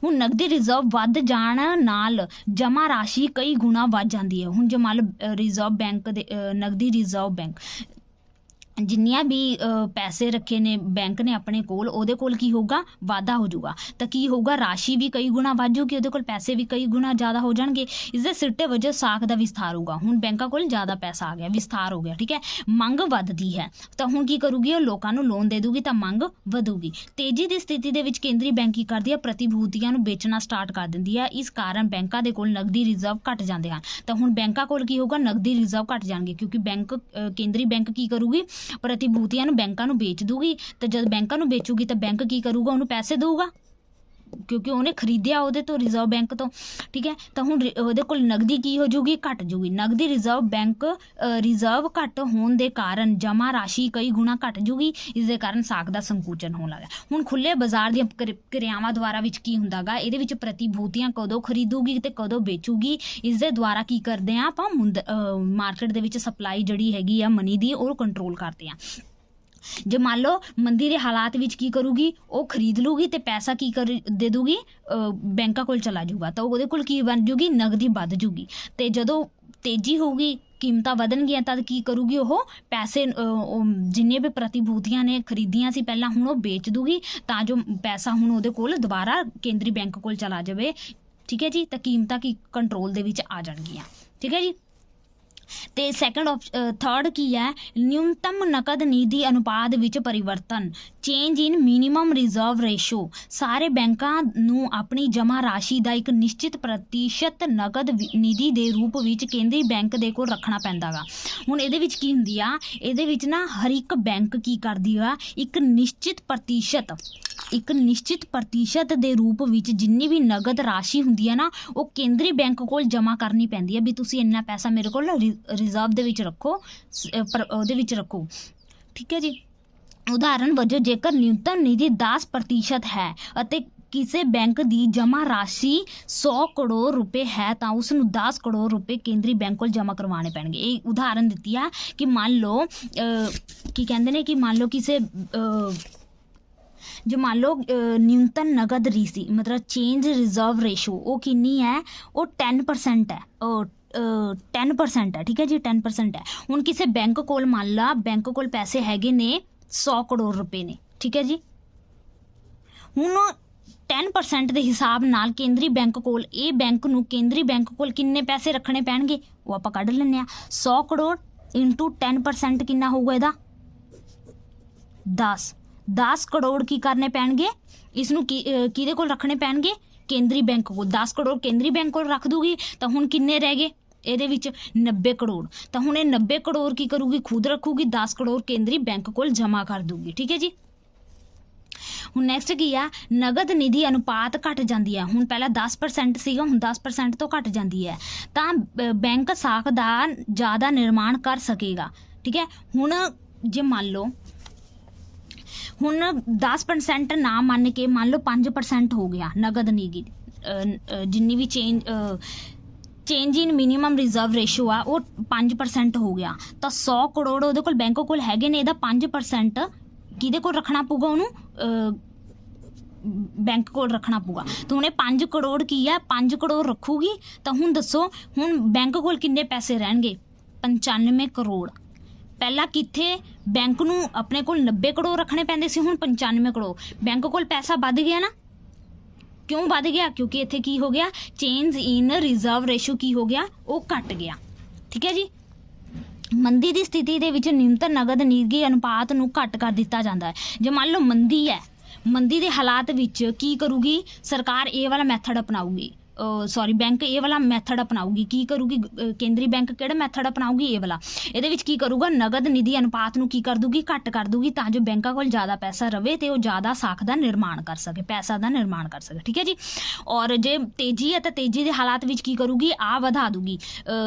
ਹੁਣ ਨਗਦੀ ਰਿਜ਼ਰਵ ਵੱਧ ਜਾਣ ਨਾਲ ਜਮ੍ਹਾਂ ਰਾਸ਼ੀ ਕਈ ਗੁਣਾ ਵੱਧ ਜਾਂਦੀ ਹੈ। ਹੁਣ ਜੇ ਮੰਨ ਲਓ ਰਿਜ਼ਰਵ ਬੈਂਕ ਦੇ ਨਗਦੀ ਰਿਜ਼ਰਵ ਬੈਂਕ ਜਿੰਨੀਆਂ ਵੀ ਪੈਸੇ ਰੱਖੇ ਨੇ ਬੈਂਕ ਨੇ ਆਪਣੇ ਕੋਲ ਉਹਦੇ ਕੋਲ ਕੀ ਹੋਊਗਾ ਵਾਧਾ ਹੋ ਜਾਊਗਾ, ਤਾਂ ਕੀ ਹੋਊਗਾ ਰਾਸ਼ੀ ਵੀ ਕਈ ਗੁਣਾ ਵੱਧ ਜਾਊਗੀ, ਉਹਦੇ ਕੋਲ ਪੈਸੇ ਵੀ ਕਈ ਗੁਣਾ ਜ਼ਿਆਦਾ ਹੋ ਜਾਣਗੇ। ਇਸ ਦੇ ਸਿੱਟੇ ਵਜੋਂ ਸਾਖ ਦਾ ਵਿਸਥਾਰ ਹੋਊਗਾ। ਹੁਣ ਬੈਂਕਾਂ ਕੋਲ ਜ਼ਿਆਦਾ ਪੈਸਾ ਆ ਗਿਆ, ਵਿਸਥਾਰ ਹੋ ਗਿਆ, ਠੀਕ ਹੈ। ਮੰਗ ਵੱਧਦੀ ਹੈ ਤਾਂ ਹੁਣ ਕੀ ਕਰੂਗੀ ਉਹ ਲੋਕਾਂ ਨੂੰ ਲੋਨ ਦੇ ਦੂਗੀ ਤਾਂ ਮੰਗ ਵਧੂਗੀ। ਤੇਜ਼ੀ ਦੀ ਸਥਿਤੀ ਦੇ ਵਿੱਚ ਕੇਂਦਰੀ ਬੈਂਕ ਕੀ ਕਰਦੀ ਹੈ ਪ੍ਰਤੀਭੂਤੀਆਂ ਨੂੰ ਵੇਚਣਾ ਸਟਾਰਟ ਕਰ ਦਿੰਦੀ ਹੈ। ਇਸ ਕਾਰਨ ਬੈਂਕਾਂ ਦੇ ਕੋਲ ਨਗਦੀ ਰਿਜ਼ਰਵ ਘਟ ਜਾਂਦੇ ਹਨ। ਤਾਂ ਹੁਣ ਬੈਂਕਾਂ ਕੋਲ ਕੀ ਹੋਊਗਾ ਨਗਦੀ ਰਿਜ਼ਰਵ ਘਟ ਜਾਣਗੇ, ਕਿਉਂਕਿ ਕੇਂਦਰੀ ਬੈਂਕ ਕੀ ਕਰੂਗੀ ਪ੍ਰਤੀਭੂਤੀਆਂ ਨੂੰ ਬੈਂਕਾਂ ਨੂੰ ਵੇਚ ਦੂਗੀ। ਤੇ ਜਦ ਬੈਂਕਾਂ ਨੂੰ ਵੇਚੂਗੀ ਤਾਂ ਬੈਂਕ ਕੀ ਕਰੂਗਾ ਉਹਨੂੰ ਪੈਸੇ ਦਊਗਾ, ਕਿਉਂਕਿ ਉਹਨੇ ਖਰੀਦਿਆ ਉਹਦੇ ਤੋਂ ਰਿਜ਼ਰਵ ਬੈਂਕ ਤੋਂ, ਠੀਕ ਹੈ। ਤਾਂ ਹੁਣ ਉਹਦੇ ਕੋਲ ਨਗਦੀ ਕੀ ਹੋ ਜੂਗੀ ਘਟ ਜੂਗੀ। ਨਗਦੀ ਰਿਜ਼ਰਵ ਘੱਟ ਹੋਣ ਦੇ ਕਾਰਨ ਜਮ੍ਹਾਂ ਰਾਸ਼ੀ ਕਈ ਗੁਣਾ ਘਟ ਜੂਗੀ। ਇਸ ਦੇ ਕਾਰਨ ਸਾਖ ਦਾ ਸੰਕੁਚਨ ਹੋਣ ਲੱਗਾ। ਹੁਣ ਖੁੱਲੇ ਬਾਜ਼ਾਰ ਦੀਆਂ ਕਿਰਿਆਵਾਂ ਦੁਆਰਾ ਵਿੱਚ ਕੀ ਹੁੰਦਾ ਗਾ ਇਹਦੇ ਵਿੱਚ ਪ੍ਰਤੀਭੂਤੀਆਂ ਕਦੋਂ ਖਰੀਦੂਗੀ ਤੇ ਕਦੋਂ ਵੇਚੂਗੀ, ਇਸ ਦੇ ਦੁਆਰਾ ਕੀ ਕਰਦੇ ਆ ਆਪਾਂ ਮਾਰਕੀਟ ਦੇ ਵਿੱਚ ਸਪਲਾਈ ਜਿਹੜੀ ਹੈਗੀ ਆ ਮਨੀ ਦੀ ਉਹ ਕੰਟਰੋਲ ਕਰਦੇ ਆ। ਜੇ ਮੰਨ ਲਓ ਮੰਦੀ ਦੇ ਹਾਲਾਤ ਵਿੱਚ ਕੀ ਕਰੂਗੀ ਉਹ ਖਰੀਦ ਲੂਗੀ ਤੇ ਪੈਸਾ ਕੀ ਦੇ ਦੂਗੀ ਬੈਂਕਾਂ ਕੋਲ ਚਲਾ ਜਾਊਗਾ, ਤਾਂ ਉਹਦੇ ਕੋਲ ਕੀ ਬਣ ਜੂਗੀ ਨਗਦੀ ਵੱਧ ਜੂਗੀ। ਤੇ ਜਦੋਂ ਤੇਜ਼ੀ ਹੋਊਗੀ ਕੀਮਤਾਂ ਵਧਣਗੀਆਂ ਤਦ ਕੀ ਕਰੂਗੀ ਉਹ ਪੈਸੇ ਜਿੰਨੇ ਵੀ ਪ੍ਰਤੀਭੂਤੀਆਂ ਨੇ ਖਰੀਦੀਆਂ ਸੀ ਪਹਿਲਾਂ ਹੁਣ ਉਹ ਵੇਚ ਦੂਗੀ, ਤਾਂ ਜੋ ਪੈਸਾ ਹੁਣ ਉਹਦੇ ਕੋਲ ਦੁਬਾਰਾ ਕੇਂਦਰੀ ਬੈਂਕ ਕੋਲ ਚਲਾ ਜਾਵੇ, ਠੀਕ ਹੈ ਜੀ। ਤਾਂ ਕੀਮਤਾਂ ਕੀ ਕੰਟਰੋਲ ਦੇ ਵਿੱਚ ਆ ਜਾਣਗੀਆਂ, ਠੀਕ ਹੈ ਜੀ। ਤੇ ਥਰਡ ਕੀ ਹੈ ਨਿਊਨਤਮ ਨਕਦ ਨਿਧੀ ਅਨੁਪਾਤ ਵਿੱਚ ਪਰਿਵਰਤਨ, change in minimum reserve ratio. ਸਾਰੇ ਬੈਂਕਾਂ ਨੂੰ ਆਪਣੀ ਜਮ੍ਹਾਂ ਰਾਸ਼ੀ ਦਾ ਇੱਕ ਨਿਸ਼ਚਿਤ ਪ੍ਰਤੀਸ਼ਤ ਨਕਦ ਨਿਧੀ ਦੇ ਰੂਪ ਵਿੱਚ ਕੇਂਦਰੀ ਬੈਂਕ ਦੇ ਕੋਲ ਰੱਖਣਾ ਪੈਂਦਾ ਗਾ। ਹੁਣ ਇਹਦੇ ਵਿੱਚ ਕੀ ਹੁੰਦੀ ਆ ਇਹਦੇ ਵਿੱਚ ਨਾ ਹਰ ਇੱਕ ਬੈਂਕ ਕੀ ਕਰਦੀ ਆ ਇੱਕ ਨਿਸ਼ਚਿਤ ਪ੍ਰਤੀਸ਼ਤ ਦੇ ਰੂਪ ਵਿੱਚ ਜਿੰਨੀ ਵੀ ਨਗਦ ਰਾਸ਼ੀ ਹੁੰਦੀ ਹੈ ਨਾ ਉਹ ਕੇਂਦਰੀ ਬੈਂਕ ਕੋਲ ਜਮ੍ਹਾਂ ਕਰਨੀ ਪੈਂਦੀ ਹੈ ਵੀ ਤੁਸੀਂ ਇੰਨਾ ਪੈਸਾ ਮੇਰੇ ਕੋਲ ਰਿਜ਼ਰਵ ਦੇ ਵਿੱਚ ਰੱਖੋ, ਉਹਦੇ ਵਿੱਚ ਰੱਖੋ, ਠੀਕ ਹੈ ਜੀ। ਉਦਾਹਰਨ ਵਜੋਂ ਜੇਕਰ ਨਿਊਨਤਮ ਨਿਧੀ 10% ਹੈ ਅਤੇ ਕਿਸੇ ਬੈਂਕ ਦੀ ਜਮ੍ਹਾਂ ਰਾਸ਼ੀ 100 ਕਰੋੜ ਰੁਪਏ ਹੈ ਤਾਂ ਉਸ ਨੂੰ 10 ਕਰੋੜ ਰੁਪਏ ਕੇਂਦਰੀ ਬੈਂਕ ਕੋਲ ਜਮ੍ਹਾਂ ਕਰਵਾਉਣੇ ਪੈਣਗੇ। ਇਹ ਉਦਾਹਰਨ ਦਿੱਤੀ ਆ ਕਿ ਮੰਨ ਲਓ ਕੀ ਕਹਿੰਦੇ ਨੇ ਕਿ ਮੰਨ ਲਓ ਕਿਸੇ जो मान लो न्यूनतम नगद रीसी मतलब चेंज रिजर्व रेशो वो किन्नी है वो 10% है, 10% है, ठीक है जी 10% है। हुण किसी बैंक कोल मान ला बैंक कोल पैसे हैगे ने 100 करोड़ रुपए ने, ठीक है जी। हुण 10% ਦੇ ਹਿਸਾਬ ਨਾਲ ਕੇਂਦਰੀ ਬੈਂਕ ਕੋਲ ਇਹ ਬੈਂਕ ਨੂੰ ਕੇਂਦਰੀ ਬੈਂਕ ਕੋਲ ਕਿੰਨੇ ਪੈਸੇ ਰੱਖਣੇ ਪੈਣਗੇ ਉਹ ਆਪਾਂ ਕੱਢ ਲੈਂਦੇ ਆ। 100 ਕਰੋੜ ਇੰਟੂ 10% ਕਿੰਨਾ ਹੋਊਗਾ ਇਹਦਾ 10 ਕਰੋੜ ਕੀ ਕਰਨੇ ਪੈਣਗੇ ਇਸ ਨੂੰ ਕਿਹਦੇ ਕੋਲ ਰੱਖਣੇ ਪੈਣਗੇ ਕੇਂਦਰੀ ਬੈਂਕ ਕੋਲ। 10 ਕਰੋੜ ਕੇਂਦਰੀ ਬੈਂਕ ਕੋਲ ਰੱਖ ਦੂਗੀ ਤਾਂ ਹੁਣ ਕਿੰਨੇ ਰਹਿ ਗਏ ਇਹਦੇ ਵਿੱਚ 90 ਕਰੋੜ। ਤਾਂ ਹੁਣ ਇਹ 90 ਕਰੋੜ ਕੀ ਕਰੂਗੀ ਖੁਦ ਰੱਖੂਗੀ, 10 ਕਰੋੜ ਕੇਂਦਰੀ ਬੈਂਕ ਕੋਲ ਜਮ੍ਹਾਂ ਕਰ ਦੂਗੀ, ਠੀਕ ਹੈ ਜੀ। ਹੁਣ ਨੈਕਸਟ ਕੀ ਆ, ਨਗਦ ਨਿਧੀ ਅਨੁਪਾਤ ਘਟ ਜਾਂਦੀ ਹੈ। ਹੁਣ ਪਹਿਲਾਂ 10% ਸੀਗਾ, ਹੁਣ 10% ਤੋਂ ਘਟ ਜਾਂਦੀ ਹੈ, ਤਾਂ ਬੈਂਕ ਸਾਖ ਦਾ ਜ਼ਿਆਦਾ ਨਿਰਮਾਣ ਕਰ ਸਕੇਗਾ। ਠੀਕ ਹੈ, ਹੁਣ ਜੇ ਮੰਨ ਲਓ ਹੁਣ 10% ਨਾ ਮੰਨ ਕੇ ਮੰਨ ਲਓ 5% ਹੋ ਗਿਆ ਨਗਦ ਨਿਧੀ, ਜਿੰਨੀ ਵੀ change in minimum reserve ratio ਆ ਉਹ 5% ਹੋ ਗਿਆ, ਤਾਂ 100 ਕਰੋੜ ਉਹਦੇ ਕੋਲ ਬੈਂਕ ਕੋਲ ਹੈਗੇ ਨੇ, ਇਹਦਾ 5% ਕਿਹਦੇ ਕੋਲ ਰੱਖਣਾ ਪਊਗਾ, ਉਹਨੂੰ ਬੈਂਕ ਕੋਲ ਰੱਖਣਾ ਪਊਗਾ। ਤਾਂ ਹੁਣ ਇਹ 5 ਕਰੋੜ ਕੀ ਆ, 5 ਕਰੋੜ ਰੱਖੂਗੀ, ਤਾਂ ਹੁਣ ਦੱਸੋ ਹੁਣ ਬੈਂਕ ਕੋਲ ਕਿੰਨੇ ਪੈਸੇ ਰਹਿਣਗੇ, 95 ਕਰੋੜ। ਪਹਿਲਾਂ ਕਿੱਥੇ ਬੈਂਕ ਨੂੰ ਆਪਣੇ ਕੋਲ 90 ਕਰੋੜ ਰੱਖਣੇ ਪੈਂਦੇ ਸੀ, ਹੁਣ 95 ਕਰੋੜ। ਬੈਂਕ ਕੋਲ ਪੈਸਾ ਵੱਧ ਗਿਆ ਨਾ, ਕਿਉਂ ਵੱਧ ਗਿਆ, ਕਿਉਂਕਿ ਇੱਥੇ ਕੀ ਹੋ ਗਿਆ, ਚੇਂਜ ਇਨ ਰਿਜ਼ਰਵ ਰੇਸ਼ੋ ਕੀ ਹੋ ਗਿਆ, ਉਹ ਘਟ ਗਿਆ। ਠੀਕ ਹੈ ਜੀ, ਮੰਦੀ ਦੀ ਸਥਿਤੀ ਦੇ ਵਿੱਚ ਨਿਊਨਤਮ ਨਗਦ ਨਿਧੀ ਅਨੁਪਾਤ ਨੂੰ ਘੱਟ ਕਰ ਦਿੱਤਾ ਜਾਂਦਾ ਹੈ। ਜੇ ਮੰਨ ਲਓ ਮੰਦੀ ਹੈ, ਮੰਦੀ ਦੇ ਹਾਲਾਤ ਵਿੱਚ ਕੀ ਕਰੂਗੀ ਸਰਕਾਰ, ਇਹ ਵਾਲਾ ਮੈਥਡ ਅਪਣਾਊਗੀ, ਬੈਂਕ ਇਹ ਵਾਲਾ ਮੈਥਡ ਅਪਣਾਊਗੀ। ਕੀ ਕਰੂਗੀ ਕੇਂਦਰੀ ਬੈਂਕ, ਕਿਹੜਾ ਮੈਥਡ ਅਪਣਾਊਗੀ, ਇਹ ਵਾਲਾ। ਇਹਦੇ ਵਿੱਚ ਕੀ ਕਰੂਗਾ, ਨਗਦ ਨਿਧੀ ਅਨੁਪਾਤ ਨੂੰ ਕੀ ਕਰ ਦੂਗੀ, ਘੱਟ ਕਰ ਦੂਗੀ, ਤਾਂ ਜੋ ਬੈਂਕਾਂ ਕੋਲ ਜ਼ਿਆਦਾ ਪੈਸਾ ਰਵੇ ਤੇ ਉਹ ਜ਼ਿਆਦਾ ਸਾਖ ਦਾ ਨਿਰਮਾਣ ਕਰ ਸਕੇ, ਪੈਸਾ ਦਾ ਨਿਰਮਾਣ ਕਰ ਸਕੇ। ਠੀਕ ਹੈ ਜੀ, ਔਰ ਜੇ ਤੇਜ਼ੀ ਹੈ ਤਾਂ ਤੇਜ਼ੀ ਦੇ ਹਾਲਾਤ ਵਿੱਚ ਕੀ ਕਰੂਗੀ, ਆ ਵਧਾ ਦੂਗੀ,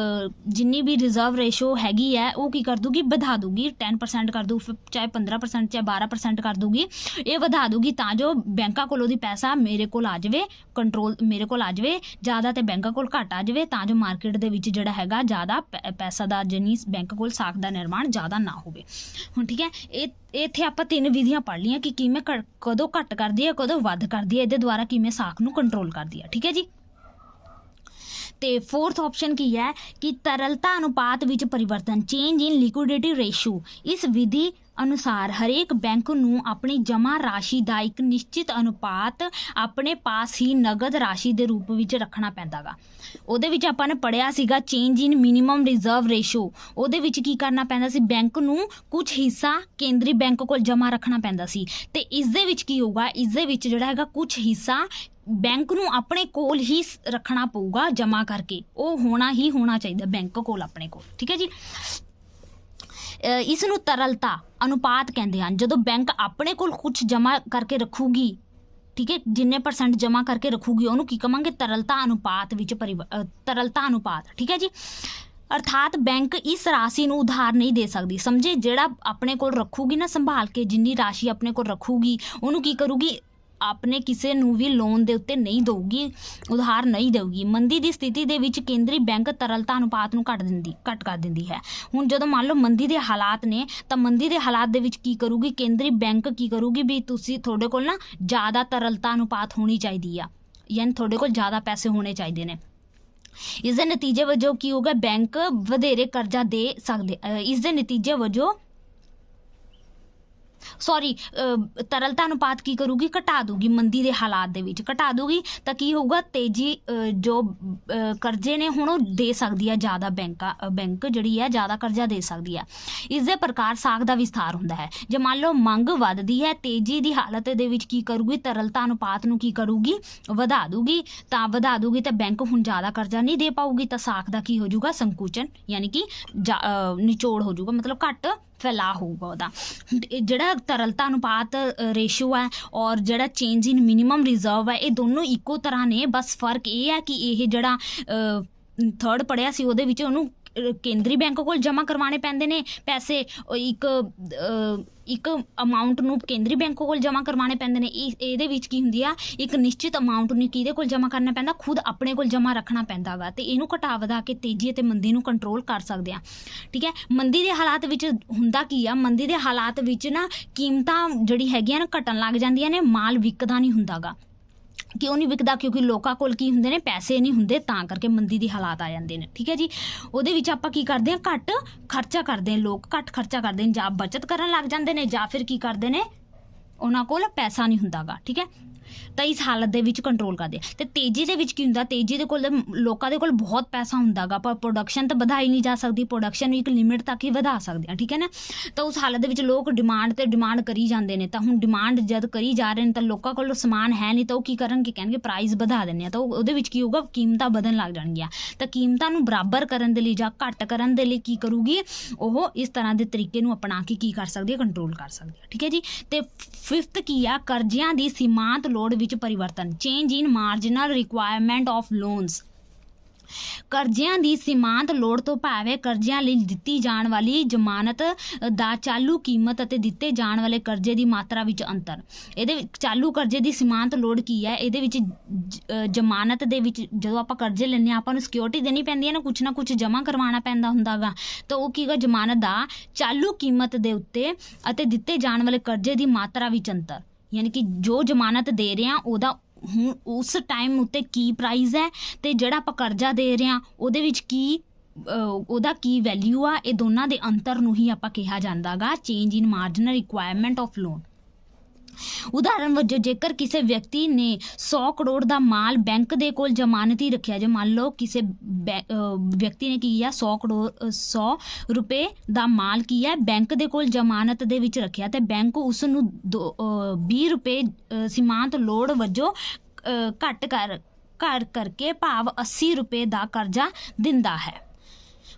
ਜਿੰਨੀ ਵੀ ਰਿਜ਼ਰਵ ਰੇਸ਼ੋ ਹੈਗੀ ਹੈ ਉਹ ਕੀ ਕਰ ਦੂਗੀ, ਵਧਾ ਦੂਗੀ, 10% ਕਰ ਦੂ, ਚਾਹੇ 15% ਚਾਹੇ 12% ਕਰ ਦੂਗੀ, ਇਹ ਵਧਾ ਦੂਗੀ, ਤਾਂ ਜੋ ਬੈਂਕਾਂ ਕੋਲ ਉਹਦੀ ਪੈਸਾ ਮੇਰੇ ਕੋਲ ਆ ਜਾਵੇ, ਕੰਟਰੋਲ ਮੇਰੇ ਕੋਲ ਆ ਜਾਵੇ ਜ਼ਿਆਦਾ, ਤੇ ਬੈਂਕਾਂ ਕੋਲ ਘੱਟ ਆ ਜਾਵੇ, ਤਾਂ ਜੋ ਮਾਰਕੀਟ ਦੇ ਵਿੱਚ ਜਿਹੜਾ ਹੈਗਾ ਜ਼ਿਆਦਾ ਪੈਸਾ ਦਾ, ਜਾਨੀ ਬੈਂਕ ਕੋਲ ਸਾਖ ਦਾ ਨਿਰਮਾਣ ਜ਼ਿਆਦਾ ਨਾ ਹੋਵੇ। ਹੁਣ ਠੀਕ ਹੈ, ਇਹ ਇੱਥੇ ਆਪਾਂ 3 ਵਿਧੀਆਂ ਪੜ੍ਹ ਲਈਆਂ ਕਿ ਕਿਵੇਂ ਕਦੋਂ ਘੱਟ ਕਰਦੀ ਹੈ, ਕਦੋਂ ਵੱਧ ਕਰਦੀ ਹੈ, ਇਹਦੇ ਦੁਆਰਾ ਕਿਵੇਂ ਸਾਖ ਨੂੰ ਕੰਟਰੋਲ ਕਰਦੀ ਹੈ। ਠੀਕ ਹੈ ਜੀ, ਤੇ 4th ਆਪਸ਼ਨ ਕੀ ਹੈ ਕਿ ਤਰਲਤਾ ਅਨੁਪਾਤ ਵਿੱਚ ਪਰਿਵਰਤਨ, ਚੇਂਜ ਇਨ ਲਿਕੁਇਡਿਟੀ ਰੇਸ਼ੋ। ਇਸ ਵਿਧੀ ਅਨੁਸਾਰ ਹਰੇਕ ਬੈਂਕ ਨੂੰ ਆਪਣੀ ਜਮ੍ਹਾਂ ਰਾਸ਼ੀ ਦਾ ਇੱਕ ਨਿਸ਼ਚਿਤ ਅਨੁਪਾਤ ਆਪਣੇ ਪਾਸ ਹੀ ਨਗਦ ਰਾਸ਼ੀ ਦੇ ਰੂਪ ਵਿੱਚ ਰੱਖਣਾ ਪੈਂਦਾ ਗਾ। ਉਹਦੇ ਵਿੱਚ ਆਪਾਂ ਨੇ ਪੜ੍ਹਿਆ ਸੀਗਾ change in minimum reserve ratio, ਉਹਦੇ ਵਿੱਚ ਕੀ ਕਰਨਾ ਪੈਂਦਾ ਸੀ, ਬੈਂਕ ਨੂੰ ਕੁਝ ਹਿੱਸਾ ਕੇਂਦਰੀ ਬੈਂਕ ਕੋਲ ਜਮ੍ਹਾਂ ਰੱਖਣਾ ਪੈਂਦਾ ਸੀ, ਤੇ ਇਸ ਦੇ ਵਿੱਚ ਕੀ ਹੋਊਗਾ, ਇਸ ਦੇ ਵਿੱਚ ਜਿਹੜਾ ਹੈਗਾ ਕੁਝ ਹਿੱਸਾ ਬੈਂਕ ਨੂੰ ਆਪਣੇ ਕੋਲ ਹੀ ਰੱਖਣਾ ਪਊਗਾ ਜਮ੍ਹਾਂ ਕਰਕੇ, ਉਹ ਹੋਣਾ ਚਾਹੀਦਾ ਬੈਂਕ ਕੋਲ ਆਪਣੇ ਕੋਲ। ਠੀਕ ਹੈ ਜੀ, ਇਸ ਨੂੰ ਤਰਲਤਾ ਅਨੁਪਾਤ ਕਹਿੰਦੇ ਹਨ। ਜਦੋਂ ਬੈਂਕ ਆਪਣੇ ਕੋਲ ਕੁਝ ਜਮ੍ਹਾਂ ਕਰਕੇ ਰੱਖੂਗੀ, ਠੀਕ ਹੈ, ਜਿੰਨੇ % ਜਮ੍ਹਾਂ ਕਰਕੇ ਰੱਖੂਗੀ, ਉਹਨੂੰ ਕੀ ਕਵਾਂਗੇ, ਤਰਲਤਾ ਅਨੁਪਾਤ ਵਿੱਚ ਤਰਲਤਾ ਅਨੁਪਾਤ। ਠੀਕ ਹੈ ਜੀ, ਅਰਥਾਤ ਬੈਂਕ ਇਸ ਰਾਸ਼ੀ ਨੂੰ ਉਧਾਰ ਨਹੀਂ ਦੇ ਸਕਦੀ। ਸਮਝੇ, ਜਿਹੜਾ ਆਪਣੇ ਕੋਲ ਰੱਖੂਗੀ ਨਾ ਸੰਭਾਲ ਕੇ, ਜਿੰਨੀ ਰਾਸ਼ੀ ਆਪਣੇ ਕੋਲ ਰੱਖੂਗੀ ਉਹਨੂੰ ਕੀ ਕਰੂਗੀ, ਆਪਣੇ ਕਿਸੇ ਨੂੰ ਵੀ ਲੋਨ ਦੇ ਉੱਤੇ ਨਹੀਂ ਦੇਊਗੀ, ਉਧਾਰ ਨਹੀਂ ਦੇਊਗੀ। ਮੰਦੀ ਦੀ ਸਥਿਤੀ ਦੇ ਵਿੱਚ ਕੇਂਦਰੀ ਬੈਂਕ ਤਰਲਤਾ ਅਨੁਪਾਤ ਨੂੰ ਘੱਟ ਕਰ ਦਿੰਦੀ ਹੈ। ਹੁਣ ਜਦੋਂ ਮੰਨ ਲਓ ਮੰਦੀ ਦੇ ਹਾਲਾਤ ਨੇ, ਤਾਂ ਮੰਦੀ ਦੇ ਹਾਲਾਤ ਦੇ ਵਿੱਚ ਕੀ ਕਰੂਗੀ, ਕੇਂਦਰੀ ਬੈਂਕ ਕੀ ਕਰੂਗੀ ਵੀ ਤੁਹਾਡੇ ਕੋਲ ਨਾ ਜ਼ਿਆਦਾ ਤਰਲਤਾ ਅਨੁਪਾਤ ਹੋਣੀ ਚਾਹੀਦੀ ਆ, ਯਾਨੀ ਤੁਹਾਡੇ ਕੋਲ ਜ਼ਿਆਦਾ ਪੈਸੇ ਹੋਣੇ ਚਾਹੀਦੇ ਨੇ। ਇਸ ਦੇ ਨਤੀਜੇ ਵਜੋਂ ਕੀ ਹੋਊਗਾ, ਬੈਂਕ ਵਧੇਰੇ ਕਰਜ਼ਾ ਦੇ ਸਕਦੇ, ਇਸ ਦੇ ਨਤੀਜੇ ਵਜੋਂ ਤਰਲਤਾ ਅਨੁਪਾਤ ਕੀ ਕਰੂਗੀ, ਘਟਾ ਦੂਗੀ, ਮੰਦੀ ਦੇ ਹਾਲਾਤ ਦੇ ਵਿੱਚ ਘਟਾ ਦੂਗੀ, ਤਾਂ ਕੀ ਹੋਊਗਾ, ਤੇਜ਼ੀ ਜੋ ਕਰਜ਼ੇ ਨੇ ਹੁਣ ਉਹ ਦੇ ਸਕਦੀ ਹੈ, ਜ਼ਿਆਦਾ ਬੈਂਕ ਜਿਹੜੀ ਹੈ ਜ਼ਿਆਦਾ ਕਰਜ਼ਾ ਦੇ ਸਕਦੀ ਹੈ। ਇਸ ਦੇ ਪ੍ਰਕਾਰ ਸਾਖ ਦਾ ਵਿਸਥਾਰ ਹੁੰਦਾ ਹੈ। ਜੇ ਮੰਨ ਲਓ ਮੰਗ ਵੱਧਦੀ ਹੈ, ਤੇਜ਼ੀ ਦੀ ਹਾਲਤ ਦੇ ਵਿੱਚ ਕੀ ਕਰੂਗੀ, ਤਰਲਤਾ ਅਨੁਪਾਤ ਨੂੰ ਕੀ ਕਰੂਗੀ, ਵਧਾ ਦੂਗੀ ਤਾਂ ਬੈਂਕ ਹੁਣ ਜ਼ਿਆਦਾ ਕਰਜ਼ਾ ਨਹੀਂ ਦੇ ਪਾਊਗੀ, ਤਾਂ ਸਾਖ ਦਾ ਕੀ ਹੋ ਜਾਊਗਾ, ਸੰਕੁਚਨ, ਯਾਨੀ ਕਿ ਨਿਚੋੜ ਹੋ ਜਾਊਗਾ, ਮਤਲਬ ਘੱਟ ਫੈਲਾਅ ਹੋਊਗਾ ਉਹਦਾ। ਜਿਹੜਾ ਤਰਲਤਾ ਅਨੁਪਾਤ ਰੇਸ਼ੋ ਹੈ ਔਰ ਜਿਹੜਾ ਚੇਂਜ ਇਨ ਮਿਨੀਮਮ ਰਿਜ਼ਰਵ ਹੈ, ਇਹ ਦੋਨੋਂ ਇੱਕੋ ਤਰ੍ਹਾਂ ਨੇ, ਬਸ ਫਰਕ ਇਹ ਹੈ ਕਿ ਇਹ ਜਿਹੜਾ 3rd ਪੜ੍ਹਿਆ ਸੀ ਉਹਦੇ ਵਿੱਚ ਉਹਨੂੰ ਕੇਂਦਰੀ ਬੈਂਕ ਕੋਲ ਜਮ੍ਹਾਂ ਕਰਵਾਉਣੇ ਪੈਂਦੇ ਨੇ ਪੈਸੇ, ਇੱਕ ਅਮਾਊਂਟ ਨੂੰ ਕੇਂਦਰੀ ਬੈਂਕ ਕੋਲ ਜਮ੍ਹਾਂ ਕਰਵਾਉਣੇ ਪੈਂਦੇ ਨੇ। ਇਹਦੇ ਵਿੱਚ ਕੀ ਹੁੰਦੀ ਆ, ਇੱਕ ਨਿਸ਼ਚਿਤ ਅਮਾਊਂਟ ਨੂੰ ਕਿਹਦੇ ਕੋਲ ਜਮ੍ਹਾਂ ਕਰਨਾ ਪੈਂਦਾ, ਖੁਦ ਆਪਣੇ ਕੋਲ ਜਮ੍ਹਾਂ ਰੱਖਣਾ ਪੈਂਦਾ ਗਾ, ਤੇ ਇਹਨੂੰ ਘਟਾ ਵਧਾ ਕੇ ਤੇਜ਼ੀ ਅਤੇ ਮੰਦੀ ਨੂੰ ਕੰਟਰੋਲ ਕਰ ਸਕਦੇ ਆ। ਠੀਕ ਹੈ, ਮੰਦੀ ਦੇ ਹਾਲਾਤ ਵਿੱਚ ਹੁੰਦਾ ਕੀ ਆ, ਮੰਦੀ ਦੇ ਹਾਲਾਤ ਵਿੱਚ ਨਾ ਕੀਮਤਾਂ ਜਿਹੜੀ ਹੈਗੀਆਂ ਨਾ ਘਟਣ ਲੱਗ ਜਾਂਦੀਆਂ ਨੇ, ਮਾਲ ਵਿਕਦਾ ਨਹੀਂ ਹੁੰਦਾ ਗਾ। ਕਿਉਂ ਨਹੀਂ ਵਿਕਦਾ, ਕਿਉਂਕਿ ਲੋਕਾਂ ਕੋਲ ਕੀ ਹੁੰਦੇ ਨੇ, ਪੈਸੇ ਨਹੀਂ ਹੁੰਦੇ, ਤਾਂ ਕਰਕੇ ਮੰਦੀ ਦੇ ਹਾਲਾਤ ਆ ਜਾਂਦੇ ਨੇ। ਠੀਕ ਹੈ ਜੀ, ਉਹਦੇ ਵਿੱਚ ਆਪਾਂ ਕੀ ਕਰਦੇ ਹਾਂ, ਘੱਟ ਖਰਚਾ ਕਰਦੇ ਨੇ, ਲੋਕ ਘੱਟ ਖਰਚਾ ਕਰਦੇ ਨੇ, ਜਾਂ ਬੱਚਤ ਕਰਨ ਲੱਗ ਜਾਂਦੇ ਨੇ, ਜਾਂ ਫਿਰ ਕੀ ਕਰਦੇ ਨੇ, ਉਹਨਾਂ ਕੋਲ ਪੈਸਾ ਨਹੀਂ ਹੁੰਦਾ ਗਾ। ਠੀਕ ਹੈ, ਤਾਂ ਇਸ ਹਾਲਤ ਦੇ ਵਿੱਚ ਕੰਟਰੋਲ ਕਰਦੇ ਆ। ਤੇ ਤੇਜ਼ੀ ਦੇ ਵਿੱਚ ਕੀ ਹੁੰਦਾ, ਤੇਜ਼ੀ ਦੇ ਕੋਲ ਲੋਕਾਂ ਦੇ ਕੋਲ ਬਹੁਤ ਪੈਸਾ ਹੁੰਦਾ ਗਾ, ਪਰ ਪ੍ਰੋਡਕਸ਼ਨ ਤਾਂ ਵਧਾਈ ਨਹੀਂ ਜਾ ਸਕਦੀ, ਪ੍ਰੋਡਕਸ਼ਨ ਨੂੰ ਇੱਕ ਲਿਮਿਟ ਤੱਕ ਹੀ ਵਧਾ ਸਕਦੇ ਆ, ਠੀਕ ਹੈ ਨਾ। ਤਾਂ ਉਸ ਹਾਲਤ ਦੇ ਵਿੱਚ ਲੋਕ ਡਿਮਾਂਡ ਤੇ ਡਿਮਾਂਡ ਕਰੀ ਜਾਂਦੇ ਨੇ, ਤਾਂ ਹੁਣ ਡਿਮਾਂਡ ਜਦ ਕਰੀ ਜਾ ਰਹੇ ਨੇ ਤਾਂ ਲੋਕਾਂ ਕੋਲ ਸਮਾਨ ਹੈ ਨਹੀਂ, ਤਾਂ ਉਹ ਕੀ ਕਰਨਗੇ, ਕਹਿਣਗੇ ਪ੍ਰਾਈਸ ਵਧਾ ਦਿੰਦੇ ਆ, ਤਾਂ ਉਹਦੇ ਵਿੱਚ ਕੀ ਹੋਊਗਾ, ਕੀਮਤਾਂ ਵਧਣ ਲੱਗ ਜਾਣਗੀਆਂ। ਤਾਂ ਕੀਮਤਾਂ ਨੂੰ ਬਰਾਬਰ ਕਰਨ ਦੇ ਲਈ ਜਾਂ ਘੱਟ ਕਰਨ ਦੇ ਲਈ ਕੀ ਕਰੂਗੀ ਉਹ, ਇਸ ਤਰ੍ਹਾਂ ਦੇ ਤਰੀਕੇ ਨੂੰ ਅਪਣਾ ਕੇ ਕੀ ਕਰ ਸਕਦੀ ਹੈ, ਕੰਟਰੋਲ ਕਰ ਸਕਦੀ ਹੈ, ਠੀਕ ਹੈ ਜੀ। ਤੇ 5th ਕੀ ਆ, ਕਰਜ਼ਿਆਂ ਦੀ ਸੀਮਾਂਤ ਲੋੜ ਵਿੱਚ ਪਰਿਵਰਤਨ, change in marginal requirement of loans. ਕਰਜ਼ਿਆਂ ਦੀ ਸੀਮਾਂਤ ਲੋੜ ਤੋਂ ਭਾਵ ਹੈ ਕਰਜ਼ਿਆਂ ਲਈ ਦਿੱਤੀ ਜਾਣ ਵਾਲੀ ਜ਼ਮਾਨਤ ਦਾ ਚਾਲੂ ਕੀਮਤ ਅਤੇ ਦਿੱਤੇ ਜਾਣ ਵਾਲੇ ਕਰਜ਼ੇ ਦੀ ਮਾਤਰਾ ਵਿੱਚ ਅੰਤਰ। ਇਹਦੇ ਵਿੱਚ ਚਾਲੂ ਕਰਜ਼ੇ ਦੀ ਸੀਮਾਂਤ ਲੋੜ ਕੀ ਹੈ, ਇਹਦੇ ਵਿੱਚ ਜ਼ਮਾਨਤ ਦੇ ਵਿੱਚ ਜਦੋਂ ਆਪਾਂ ਕਰਜ਼ੇ ਲੈਂਦੇ ਹਾਂ ਆਪਾਂ ਨੂੰ ਸਿਕਿਉਰਿਟੀ ਦੇਣੀ ਪੈਂਦੀ ਹੈ ਨਾ ਕੁਛ ਜਮ੍ਹਾਂ ਕਰਵਾਉਣਾ ਪੈਂਦਾ ਹੁੰਦਾ ਗਾ, ਤਾਂ ਉਹ ਕੀ ਗਾ, ਜ਼ਮਾਨਤ ਦਾ ਚਾਲੂ ਕੀਮਤ ਦੇ ਉੱਤੇ ਅਤੇ ਦਿੱਤੇ ਜਾਣ ਵਾਲੇ ਕਰਜ਼ੇ ਦੀ ਮਾਤਰਾ ਵਿੱਚ ਅੰਤਰ, ਯਾਨੀ ਕਿ ਜੋ ਜ਼ਮਾਨਤ ਦੇ ਰਹੇ ਹਾਂ ਉਹਦਾ ਹੁਣ ਉਸ ਟਾਈਮ ਉੱਤੇ ਕੀ ਪ੍ਰਾਈਸ ਹੈ ਤੇ ਜਿਹੜਾ ਆਪਾਂ ਕਰਜ਼ਾ ਦੇ ਰਹੇ ਹਾਂ ਉਹਦੇ ਵਿੱਚ ਕੀ ਉਹਦਾ ਕੀ ਵੈਲਿਊ ਆ, ਇਹ ਦੋਨਾਂ ਦੇ ਅੰਤਰ ਨੂੰ ਹੀ ਆਪਾਂ ਕਿਹਾ ਜਾਂਦਾ ਗਾ change in marginal requirement of loan. ਉਦਾਹਰਨ ਵਜੋਂ ਜੇਕਰ ਕਿਸੇ ਵਿਅਕਤੀ ਨੇ 100 ਕਰੋੜ ਦਾ ਮਾਲ ਬੈਂਕ ਦੇ ਕੋਲ ਜ਼ਮਾਨਤੀ ਰੱਖਿਆ, ਜੇ ਮੰਨ ਲਓ ਕਿਸੇ ਵਿਅਕਤੀ ਨੇ ਕੀ ਆ 100 ਰੁਪਏ ਦਾ ਮਾਲ ਕੀ ਹੈ ਬੈਂਕ ਦੇ ਕੋਲ ਜ਼ਮਾਨਤ ਦੇ ਵਿੱਚ ਰੱਖਿਆ, ਤੇ ਬੈਂਕ ਉਸ ਨੂੰ 20 ਰੁਪਏ ਸੀਮਾਂਤ ਲੋੜ ਵਜੋਂ ਘੱਟ ਕਰਕੇ ਭਾਵ 80 ਰੁਪਏ ਦਾ ਕਰਜ਼ਾ ਦਿੰਦਾ ਹੈ।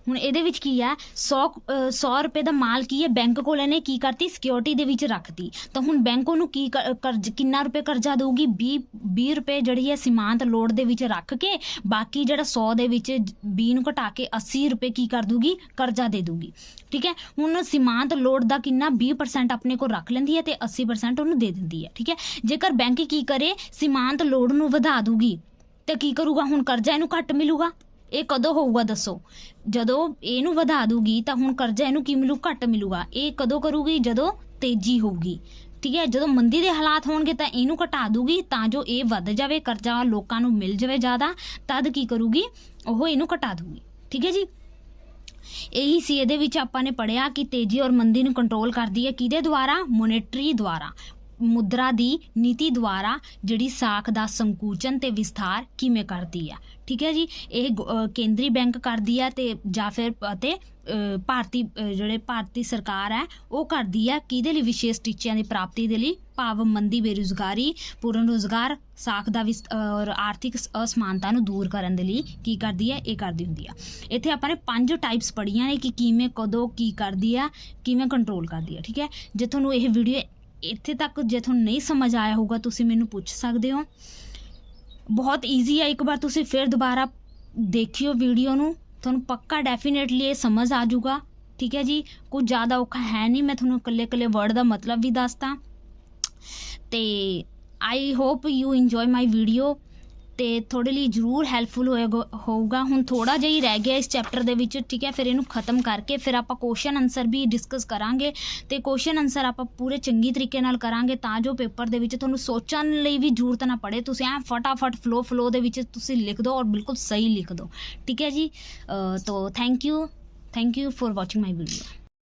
ਹੁਣ ਇਹਦੇ ਵਿੱਚ ਕੀ ਹੈ, 100 ਰੁਪਏ ਦਾ ਮਾਲ ਕੀ ਹੈ ਬੈਂਕ ਕੋਲ ਇਹਨੇ ਕੀ ਕਰਤੀ, ਸਿਕਿਉਰਿਟੀ ਦੇ ਵਿੱਚ ਰੱਖਤੀ, ਤਾਂ ਹੁਣ ਬੈਂਕ ਉਹਨੂੰ ਕੀ ਕਿੰਨਾ ਰੁਪਏ ਕਰਜ਼ਾ ਦੇਊਗੀ, 20 ਰੁਪਏ ਜਿਹੜੀ ਹੈ ਸੀਮਾਂਤ ਲੋੜ ਦੇ ਵਿੱਚ ਰੱਖ ਕੇ, ਬਾਕੀ ਜਿਹੜਾ 100 ਦੇ ਵਿੱਚ 20 ਨੂੰ ਘਟਾ ਕੇ 80 ਰੁਪਏ ਕੀ ਕਰ ਦੂਗੀ, ਕਰਜ਼ਾ ਦੇ ਦੂਗੀ, ਠੀਕ ਹੈ। ਹੁਣ ਸੀਮਾਂਤ ਲੋੜ ਦਾ ਕਿੰਨਾ 20% ਆਪਣੇ ਕੋਲ ਰੱਖ ਲੈਂਦੀ ਹੈ ਤੇ 80% ਉਹਨੂੰ ਦੇ ਦਿੰਦੀ ਹੈ, ਠੀਕ ਹੈ। ਜੇਕਰ ਬੈਂਕ ਕੀ ਕਰੇ, ਸੀਮਾਂਤ ਲੋੜ ਨੂੰ ਵਧਾ ਦੂਗੀ ਤੇ ਕੀ ਕਰੂਗਾ, ਹੁਣ ਕਰਜ਼ਾ ਇਹਨੂੰ ਘੱਟ ਮਿਲੂਗਾ। ਇਹ ਕਦੋਂ ਹੋਊਗਾ ਦੱਸੋ, ਜਦੋਂ ਇਹਨੂੰ ਵਧਾ ਦੂਗੀ ਤਾਂ ਹੁਣ ਕਰਜ਼ਾ ਇਹਨੂੰ ਕੀ ਮਿਲੂ, ਘੱਟ ਮਿਲੂਗਾ। ਇਹ ਕਦੋਂ ਕਰੂਗੀ, ਜਦੋਂ ਤੇਜ਼ੀ ਹੋਊਗੀ, ਠੀਕ ਹੈ। ਜਦੋਂ ਮੰਦੀ ਦੇ ਹਾਲਾਤ ਹੋਣਗੇ ਤਾਂ ਇਹਨੂੰ ਘਟਾ ਦੂਗੀ ਤਾਂ ਜੋ ਇਹ ਵੱਧ ਜਾਵੇ, ਕਰਜ਼ਾ ਲੋਕਾਂ ਨੂੰ ਮਿਲ ਜਾਵੇ ਜ਼ਿਆਦਾ, ਤਦ ਕੀ ਕਰੂਗੀ ਉਹ ਇਹਨੂੰ ਘਟਾ ਦੂਗੀ, ਠੀਕ ਹੈ ਜੀ। ਇਹੀ ਸੀ ਇਹਦੇ ਵਿੱਚ ਆਪਾਂ ਨੇ ਪੜ੍ਹਿਆ ਕਿ ਤੇਜ਼ੀ ਔਰ ਮੰਦੀ ਨੂੰ ਕੰਟਰੋਲ ਕਰਦੀ ਹੈ ਕਿਹਦੇ ਦੁਆਰਾ, ਮੋਨੇਟਰੀ ਦੁਆਰਾ, ਮੁਦਰਾ ਦੀ ਨੀਤੀ ਦੁਆਰਾ ਜਿਹੜੀ ਸਾਖ ਦਾ ਸੰਕੁਚਨ ਤੇ ਵਿਸਥਾਰ ਕਿਵੇਂ ਕਰਦੀ ਆ, ਠੀਕ ਹੈ ਜੀ। ਇਹ ਕੇਂਦਰੀ ਬੈਂਕ ਕਰਦੀ ਆ ਤੇ ਜਾਂ ਫਿਰ ਅਤੇ ਭਾਰਤੀ ਸਰਕਾਰ ਹੈ ਉਹ ਕਰਦੀ ਆ ਕਿਹਦੇ ਲਈ, ਵਿਸ਼ੇਸ਼ ਟੀਚਿਆਂ ਦੀ ਪ੍ਰਾਪਤੀ ਦੇ ਲਈ, ਭਾਵ ਮੰਦੀ, ਬੇਰੁਜ਼ਗਾਰੀ, ਪੂਰਨ ਰੁਜ਼ਗਾਰ, ਸਾਖ ਦਾ ਔਰ ਆਰਥਿਕ ਅਸਮਾਨਤਾ ਨੂੰ ਦੂਰ ਕਰਨ ਦੇ ਲਈ ਕੀ ਕਰਦੀ ਹੈ, ਇਹ ਕਰਦੀ ਹੁੰਦੀ ਆ। ਇੱਥੇ ਆਪਾਂ ਨੇ 5 ਟਾਈਪਸ ਪੜ੍ਹੀਆਂ ਨੇ ਕਿ ਕਿਵੇਂ, ਕਦੋਂ, ਕੀ ਕਰਦੀ ਆ, ਕਿਵੇਂ ਕੰਟਰੋਲ ਕਰਦੀ ਆ, ਠੀਕ ਹੈ। ਜੇ ਤੁਹਾਨੂੰ ਇਹ ਵੀਡੀਓ ਇੱਥੇ ਤੱਕ ਜੇ ਤੁਹਾਨੂੰ ਨਹੀਂ ਸਮਝ ਆਇਆ ਹੋਊਗਾ ਤੁਸੀਂ ਮੈਨੂੰ ਪੁੱਛ ਸਕਦੇ ਹੋ, ਬਹੁਤ ਈਜ਼ੀ ਹੈ। ਇੱਕ ਵਾਰ ਤੁਸੀਂ ਫਿਰ ਦੁਬਾਰਾ ਦੇਖਿਓ ਵੀਡੀਓ ਨੂੰ, ਤੁਹਾਨੂੰ ਪੱਕਾ ਡੈਫੀਨੇਟਲੀ ਇਹ ਸਮਝ ਆ ਜਾਊਗਾ, ਠੀਕ ਹੈ ਜੀ। ਕੁਝ ਜ਼ਿਆਦਾ ਔਖਾ ਹੈ ਨਹੀਂ, ਮੈਂ ਤੁਹਾਨੂੰ ਇਕੱਲੇ ਵਰਡ ਦਾ ਮਤਲਬ ਵੀ ਦੱਸਦਾ। ਤੇ I hope you enjoy my video, ਤੇ ਤੁਹਾਡੇ ਲਈ ਜ਼ਰੂਰ ਹੈਲਪਫੁਲ ਹੋਊਗਾ। ਹੁਣ ਥੋੜ੍ਹਾ ਜਿਹਾ ਹੀ ਰਹਿ ਗਿਆ ਇਸ ਚੈਪਟਰ ਦੇ ਵਿੱਚ, ਠੀਕ ਹੈ। ਫਿਰ ਇਹਨੂੰ ਖਤਮ ਕਰਕੇ ਫਿਰ ਆਪਾਂ ਕੁਐਸਚਨ ਆਨਸਰ ਵੀ ਡਿਸਕਸ ਕਰਾਂਗੇ, ਤੇ ਕੁਐਸਚਨ ਆਨਸਰ ਆਪਾਂ ਪੂਰੇ ਚੰਗੀ ਤਰੀਕੇ ਨਾਲ ਕਰਾਂਗੇ ਤਾਂ ਜੋ ਪੇਪਰ ਦੇ ਵਿੱਚ ਤੁਹਾਨੂੰ ਸੋਚਣ ਲਈ ਵੀ ਜ਼ਰੂਰਤ ਨਾ ਪੜੇ, ਤੁਸੀਂ ਐਂ ਫਟਾਫਟ ਫਲੋ ਦੇ ਵਿੱਚ ਤੁਸੀਂ ਲਿਖ ਦਿਓ ਔਰ ਬਿਲਕੁਲ ਸਹੀ ਲਿਖ ਦਿਓ, ਠੀਕ ਹੈ ਜੀ। ਤੋ thank you for watching my video.